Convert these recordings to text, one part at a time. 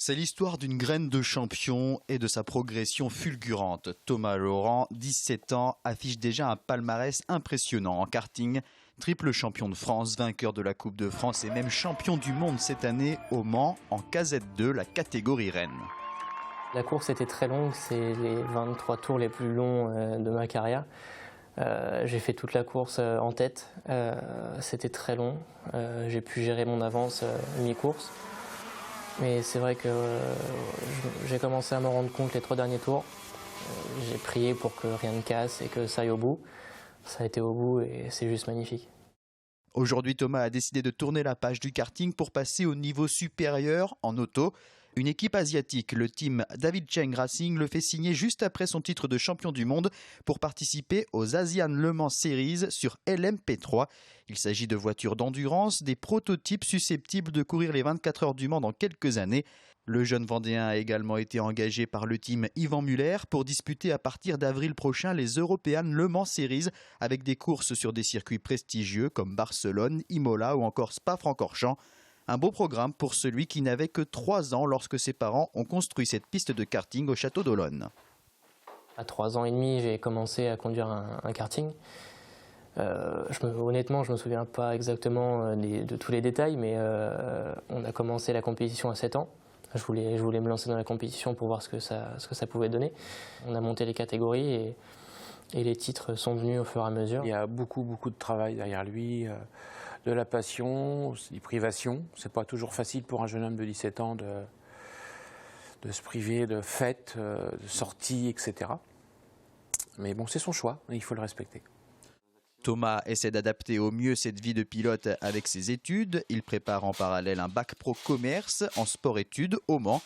C'est l'histoire d'une graine de champion et de sa progression fulgurante. Thomas Laurent, 17 ans, affiche déjà un palmarès impressionnant en karting. Triple champion de France, vainqueur de la Coupe de France et même champion du monde cette année au Mans en KZ2, la catégorie Rennes. La course était très longue, c'est les 23 tours les plus longs de ma carrière. J'ai fait toute la course en tête, c'était très long. J'ai pu gérer mon avance mi-course. Mais c'est vrai que j'ai commencé à me rendre compte les 3 derniers tours. J'ai prié pour que rien ne casse et que ça aille au bout. Ça a été au bout et c'est juste magnifique. Aujourd'hui, Thomas a décidé de tourner la page du karting pour passer au niveau supérieur en auto. Une équipe asiatique, le team David Cheng Racing, le fait signer juste après son titre de champion du monde pour participer aux Asian Le Mans Series sur LMP3. Il s'agit de voitures d'endurance, des prototypes susceptibles de courir les 24 heures du Mans dans quelques années. Le jeune Vendéen a également été engagé par le team Yvan Muller pour disputer à partir d'avril prochain les European Le Mans Series avec des courses sur des circuits prestigieux comme Barcelone, Imola ou encore Spa-Francorchamps. Un beau programme pour celui qui n'avait que 3 ans lorsque ses parents ont construit cette piste de karting au château d'Olonne. À 3 ans et demi, j'ai commencé à conduire un karting. Honnêtement, je ne me souviens pas exactement de tous les détails, mais on a commencé la compétition à 7 ans. Je voulais me lancer dans la compétition pour voir ce que ça pouvait donner. On a monté les catégories et les titres sont venus au fur et à mesure. Il y a beaucoup de travail derrière lui, de la passion, des privations. C'est pas toujours facile pour un jeune homme de 17 ans de se priver de fêtes, de sorties, etc. Mais bon, c'est son choix et il faut le respecter. Thomas essaie d'adapter au mieux cette vie de pilote avec ses études. Il prépare en parallèle un bac pro commerce en sport-études au Mans.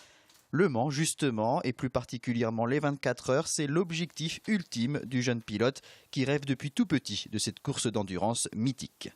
Le Mans, justement, et plus particulièrement les 24 heures, c'est l'objectif ultime du jeune pilote qui rêve depuis tout petit de cette course d'endurance mythique.